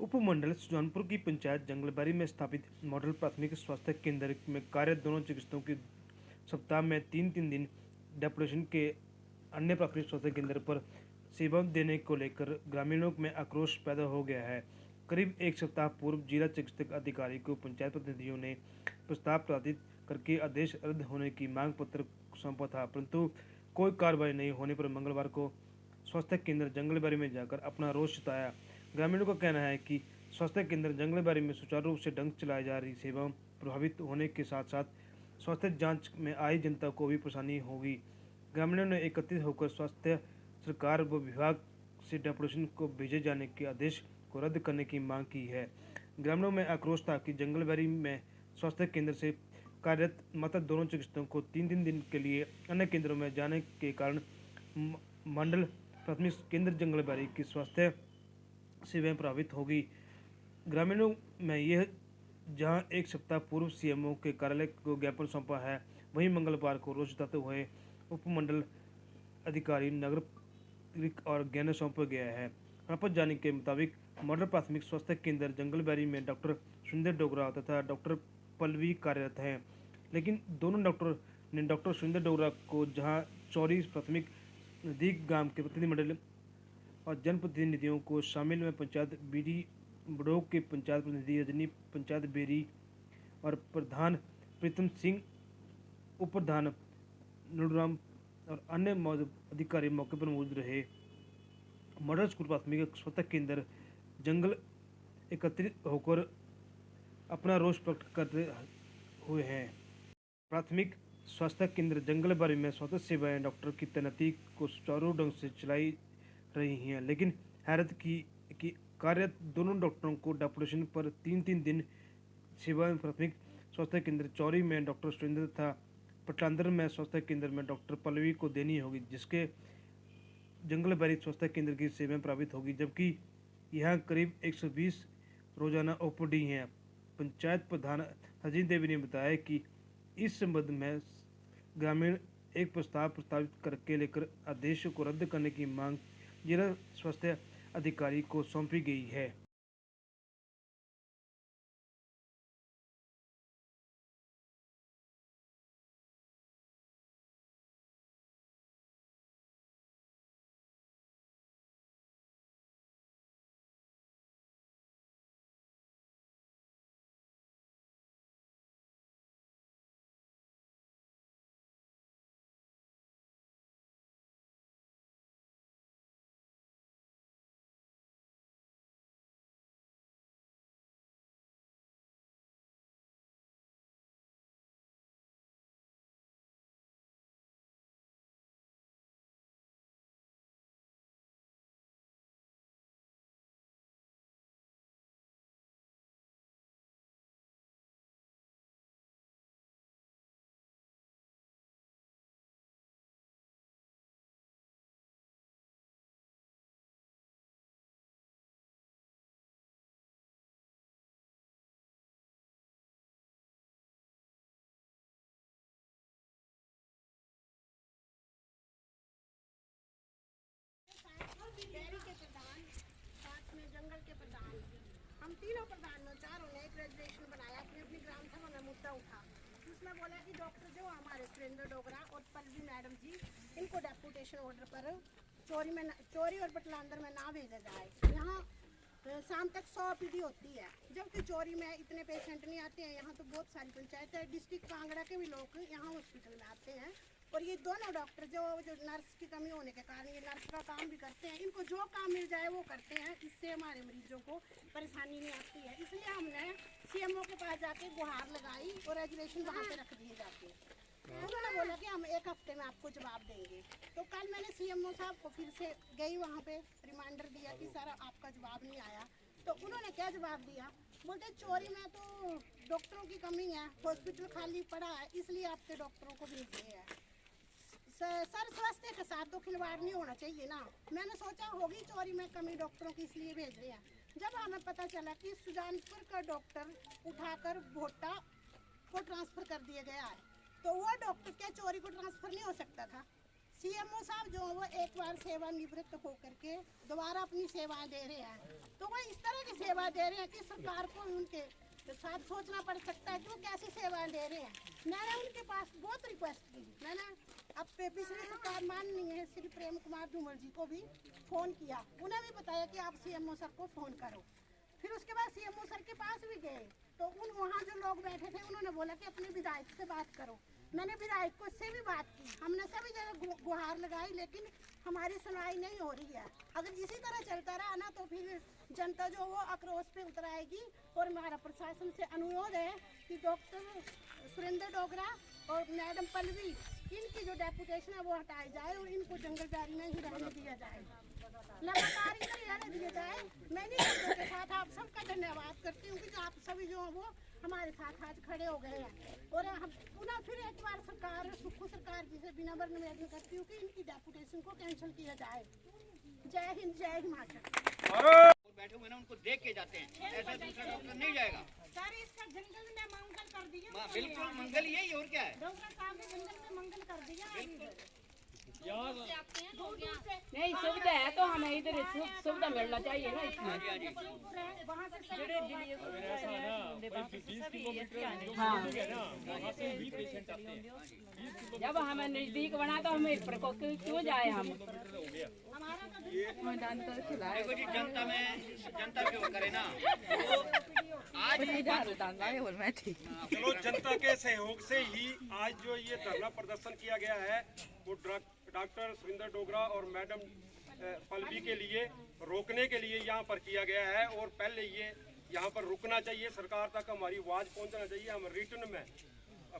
उपमंडल सुजानपुर की पंचायत जंगलबारी में स्थापित मॉडल प्राथमिक स्वास्थ्य केंद्र में कार्य दोनों चिकित्सकों की सप्ताह में 3-3 दिन डेपुटेशन के अन्य प्राथमिक स्वास्थ्य केंद्र पर सेवा देने को लेकर ग्रामीणों में आक्रोश पैदा हो गया है। करीब एक सप्ताह पूर्व जिला चिकित्सक अधिकारी को पंचायत प्रतिनिधियों ने प्रस्ताव पारित करके आदेश रद्द होने की मांग पत्र सौंपा था, परंतु कोई कार्रवाई नहीं होने पर मंगलवार को स्वास्थ्य केंद्र जंगलबारी में जाकर अपना रोष जताया। ग्रामीणों का कहना है कि स्वास्थ्य केंद्र जंगलबारी में सुचारू रूप से ढंग चलाई जा रही सेवाओं प्रभावित होने के साथ साथ स्वास्थ्य जांच में आई जनता को भी परेशानी होगी। ग्रामीणों ने एकत्रित होकर स्वास्थ्य सरकार व विभाग से डेपुटेशन को भेजे जाने के आदेश को रद्द करने की मांग की है। ग्रामीणों में आक्रोश था कि जंगलबारी में स्वास्थ्य केंद्र से कार्यरत मात्र दोनों चिकित्सकों को 3-3 दिन के लिए अन्य केंद्रों में जाने के कारण मंडल प्राथमिक केंद्र जंगलबारी की स्वास्थ्य सेवाएं प्रभावित होगी। ग्रामीणों में यह जहां एक सप्ताह पूर्व सीएमओ के कार्यालय को ज्ञापन सौंपा है, वहीं मंगलवार को रोज जताते हुए उपमंडल अधिकारी नागरिक और ज्ञान सौंपा गया है। प्राप्त जानकारी के मुताबिक मॉडल प्राथमिक स्वास्थ्य केंद्र जंगलबारी में डॉक्टर सुरेंद्र डोगरा तथा डॉक्टर पल्लवी कार्यरत हैं, लेकिन दोनों डॉक्टर ने डॉक्टर सुरेंद्र डोगरा को जहां चौरी प्राथमिक नजदीक गांव के प्रतिनिधिमंडल और जनप्रतिनिधियों को शामिल में पंचायत बीडी बड़ोग के पंचायत प्रतिनिधि रजनी पंचायत बेरी और प्रधान प्रीतम सिंह, उप प्रधान नुराम और अन्य अधिकारी मौके पर मौजूद रहे। मॉडल स्कूल प्राथमिक स्वास्थ्य केंद्र जंगल एकत्रित होकर अपना रोष प्रकट करते हुए हैं। प्राथमिक स्वास्थ्य केंद्र जंगलबारी में स्वास्थ्य सेवाएं डॉक्टर की तैनाती को सुचारू ढंग से चलाई रही हैं, लेकिन हैरत की कि कार्यरत दोनों डॉक्टरों को डेपुटेशन पर 3-3 दिन सेवाएं प्राथमिक स्वास्थ्य केंद्र चौरी में डॉक्टर सुरेंद्र तथा पटलांदर में स्वास्थ्य केंद्र में डॉक्टर पल्लवी को देनी होगी, जिसके जंगलबारी स्वास्थ्य केंद्र की सेवाएं प्रभावित होगी, जबकि यहाँ करीब 120 रोजाना ओपीडी हैं। पंचायत प्रधान हरजीत देवी ने बताया कि इस संबंध में ग्रामीण एक प्रस्ताव प्रस्तावित करके लेकर आदेश को रद्द करने की मांग जिला स्वास्थ्य अधिकारी को सौंपी गई है। डेयरी के प्रधान, साथ में जंगल के प्रधान, हम तीनों प्रधान में चारों ने एक रेजोल्यूशन बनाया, अपनी अपनी ग्राम सभा में मुद्दा उठा। उसमें बोला कि डॉक्टर जो हमारे सुरेंद्र डोगरा और पल्लवी मैडम जी, इनको डेपुटेशन ऑर्डर पर चोरी और पटलांदर में ना भेजा जाए। यहाँ शाम तक 100 ओपीडी होती है, जबकि चोरी में इतने पेशेंट नहीं आते हैं। यहाँ तो बहुत सारी पंचायत है, डिस्ट्रिक्ट कांगड़ा के भी लोग यहाँ हॉस्पिटल में आते हैं। और ये दोनों डॉक्टर जो नर्स की कमी होने के कारण ये नर्स का काम भी करते हैं, इनको जो काम मिल जाए वो करते हैं, इससे हमारे मरीजों को परेशानी नहीं आती है। इसलिए हमने सीएमओ के पास जाके गुहार लगाई और रेजुलेशन वहाँ पे रख दिए जाके। उन्होंने बोला कि हम 1 हफ्ते में आपको जवाब देंगे। तो कल मैंने सीएमओ साहब को फिर से गई, वहाँ पे रिमाइंडर दिया कि सर आपका जवाब नहीं आया। तो उन्होंने क्या जवाब दिया, बोलते चोरी में तो डॉक्टरों की कमी है, हॉस्पिटल खाली पड़ा है, इसलिए आपके डॉक्टरों को भेज दिए हैं। सर स्वास्थ्य के साथ तो खिलवाड़ नहीं होना चाहिए ना। मैंने सोचा होगी चोरी में कमी डॉक्टरों की, इसलिए भेज रहे हैं। जब हमें पता चला कि सुजानपुर का डॉक्टर उठाकर भोटा को ट्रांसफर कर दिया गया है, तो वो डॉक्टर क्या चोरी को ट्रांसफर नहीं हो सकता था? सीएमओ साहब जो वो एक बार सेवानिवृत्त होकर के दोबारा अपनी सेवाएं दे रहे हैं, तो वो इस तरह की सेवा सेवा दे रहे हैं कि सरकार को उनके साथ सोचना पड़ सकता है कि वो कैसी सेवाएं दे रहे हैं। मैंने उनके पास बहुत रिक्वेस्ट की, मैंने अब पिछली सरकार माननीय है श्री प्रेम कुमार धूमल जी को भी फ़ोन किया, उन्हें भी बताया कि आप सीएमओ सर को फ़ोन करो। फिर उसके बाद सीएमओ सर के पास भी गए तो वहाँ जो लोग बैठे थे उन्होंने बोला कि अपने विधायक से बात करो। मैंने विधायक को से भी बात की, हमने सभी जगह गुहार लगाई, लेकिन हमारी सुनवाई नहीं हो रही है। अगर इसी तरह चलता रहा ना तो फिर जनता जो वो आक्रोश पे उतर आएगी। और हमारा प्रशासन से अनुरोध है कि डॉक्टर सुरेंद्र डोगरा और मैडम पल्लवी, इनकी जो डेपुटेशन है वो हटाई जाए और इनको जंगलबारी में ही रहने दिया जाए, लगातार इधर ही रहने दिया जाए। मैं नहीं डॉक्टर के साथ आप सबका धन्यवाद करती हूँ कि आप सभी जो हैं वो हमारे साथ आज खड़े हो गए हैं। और हम पुनः फिर एक बार सरकार सुखू सरकार जी से विनम्र निवेदन करती हूँ कि इनकी डेपुटेशन को कैंसिल किया जाए। जय हिंद, जय हिमाचल। बैठे हुए ना उनको देख के जाते हैं, ऐसा दूसरा डॉक्टर नहीं जाएगा। सर इसका जंगल में मंगल कर दिया, बिल्कुल मंगल यही और क्या है। डॉक्टर साहब ने जंगल में मंगल कर दिया। नहीं सुविधा है तो हमें इधर सुविधा मिलना चाहिए ना इसमें। हाँ जब हमें नजदीक बना तो हमें क्यों जाए हम। देखो जी जनता क्यों करे ना, तो आज चलो जनता के सहयोग से ही आज जो ये धरना प्रदर्शन किया गया है वो डॉक्टर सुरेंद्र डोगरा और मैडम पल्लवी के लिए रोकने के लिए यहाँ पर किया गया है। और पहले ये यहाँ पर रुकना चाहिए, सरकार तक हमारी आवाज़ पहुँचना चाहिए। हम रिटर्न में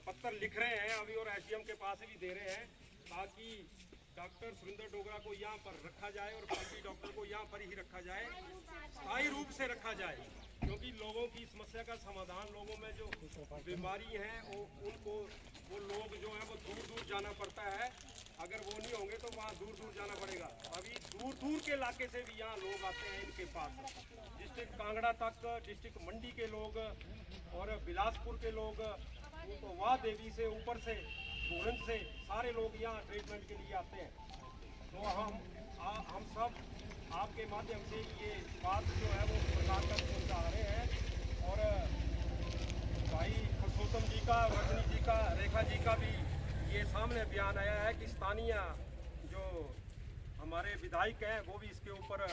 पत्र लिख रहे हैं अभी और एसडीएम के पास भी दे रहे हैं ताकि डॉक्टर सुरेंद्र डोगरा को यहाँ पर रखा जाए और पल्लवी डॉक्टर को यहाँ पर ही रखा जाए, स्थायी रूप से रखा जाए। क्योंकि लोगों की समस्या का समाधान, लोगों में जो बीमारी है उनको वो लोग जो है वो दूर दूर जाना पड़ता है। अगर वो नहीं होंगे तो वहाँ दूर दूर जाना पड़ेगा। अभी दूर दूर के इलाके से भी यहाँ लोग आते हैं इनके पास, डिस्ट्रिक्ट कांगड़ा तक, डिस्ट्रिक्ट मंडी के लोग और बिलासपुर के लोग, वाह देवी से ऊपर से भोरंज से सारे लोग यहाँ ट्रीटमेंट के लिए आते हैं। तो हम सब आपके माध्यम से ये बात जो है वो सरकार तक पहुँचा रहे हैं। और भाई पुरुषोत्तम जी का, रजनी जी का, रेखा जी का भी ये सामने बयान आया है कि स्थानीय जो हमारे विधायक हैं वो भी इसके ऊपर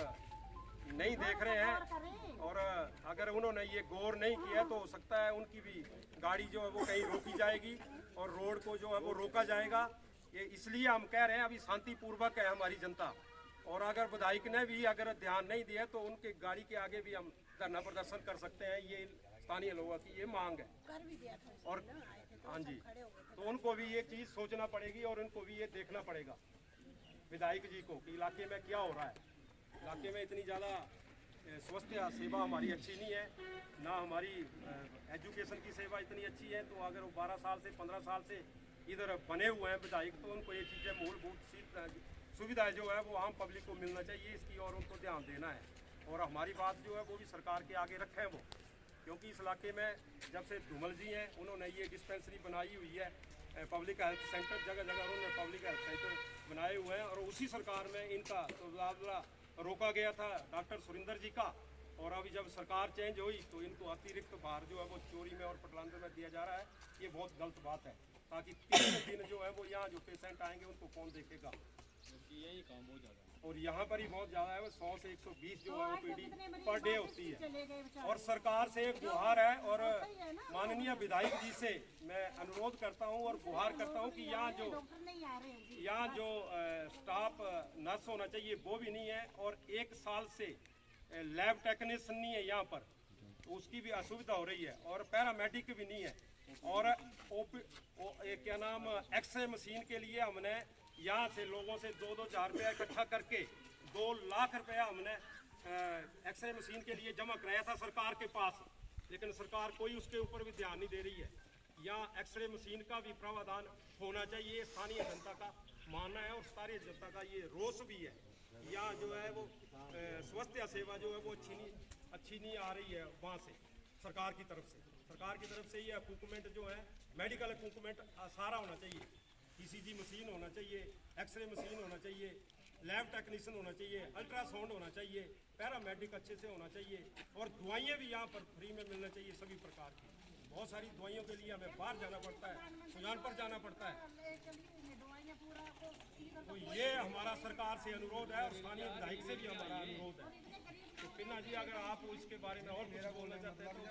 नहीं देख रहे हैं। और अगर उन्होंने ये गौर नहीं किया तो हो सकता है उनकी भी गाड़ी जो है वो कहीं रोकी जाएगी और रोड को जो है वो रोका जाएगा। ये इसलिए हम कह रहे हैं अभी शांतिपूर्वक है हमारी जनता। और अगर विधायक ने भी अगर ध्यान नहीं दिया तो उनके गाड़ी के आगे भी हम धरना प्रदर्शन कर सकते हैं। ये स्थानीय लोगों की ये मांग है। और हाँ जी, तो उनको भी ये चीज़ सोचना पड़ेगी और उनको भी ये देखना पड़ेगा विधायक जी को कि इलाके में क्या हो रहा है। इलाके में इतनी ज़्यादा स्वास्थ्य सेवा हमारी अच्छी नहीं है, ना हमारी एजुकेशन की सेवा इतनी अच्छी है। तो अगर वो 12 साल से 15 साल से इधर बने हुए हैं विधायक, तो उनको ये चीज़ें मूलभूत सुविधाएं जो है वो आम पब्लिक को मिलना चाहिए, इसकी और उनको ध्यान देना है। और हमारी बात जो है वो भी सरकार के आगे रखें वो, क्योंकि इस इलाके में जब से धूमल जी हैं उन्होंने ये डिस्पेंसरी बनाई हुई है, पब्लिक हेल्थ सेंटर, जगह जगह उन्होंने पब्लिक हेल्थ सेंटर बनाए हुए हैं। और उसी सरकार में इनका तबादला रोका गया था डॉक्टर सुरेंद्र जी का। और अभी जब सरकार चेंज हुई तो इनको अतिरिक्त भार जो है वो चोरी में और पटलांदर में दिया जा रहा है। ये बहुत गलत बात है, ताकि 3 दिन जो है वो यहाँ जो पेशेंट आएंगे उनको कौन देखेगा। यही काम बहुत ज़्यादा और यहाँ पर ही बहुत ज़्यादा है। 100 से 120 जो है वो पीडी पर डे होती है। और सरकार से एक गुहार है और माननीय विधायक जी से मैं अनुरोध करता हूँ और गुहार करता हूँ कि यहाँ जो स्टाफ नर्स होना चाहिए वो भी नहीं है। और 1 साल से लैब टेक्नीशियन नहीं है यहाँ पर, तो उसकी भी असुविधा हो रही है। और पैरामेडिक भी नहीं है। और क्या नाम एक्सरे मशीन के लिए हमने यहाँ से लोगों से 2-2 हज़ार रुपया इकट्ठा करके 2 लाख रुपया हमने एक्सरे मशीन के लिए जमा कराया था सरकार के पास, लेकिन सरकार कोई उसके ऊपर भी ध्यान नहीं दे रही है। यहाँ एक्सरे मशीन का भी प्रावधान होना चाहिए, स्थानीय जनता का मानना है और स्थानीय जनता का ये रोष भी है। यहाँ जो है वो स्वास्थ्य सेवा जो है वो अच्छी नहीं आ रही है वहाँ से सरकार की तरफ से ये इक्विपमेंट जो है मेडिकल इक्विपमेंट सारा होना चाहिए, ECG मशीन होना चाहिए, एक्सरे मशीन होना चाहिए लैब टेक्नीशियन होना चाहिए, अल्ट्रासाउंड होना चाहिए, पैरामेडिक अच्छे से होना चाहिए और दवाइयाँ भी यहाँ पर फ्री में मिलना चाहिए सभी प्रकार की। बहुत सारी दवाइयों के लिए हमें बाहर जाना पड़ता है, सुजानपुर जाना पड़ता है। तो ये हमारा सरकार से अनुरोध है और स्थानीय विधायक से भी हमारा अनुरोध है। तो पिन्ना जी, अगर आप इसके बारे में और कुछ बोलना चाहते हैं तो।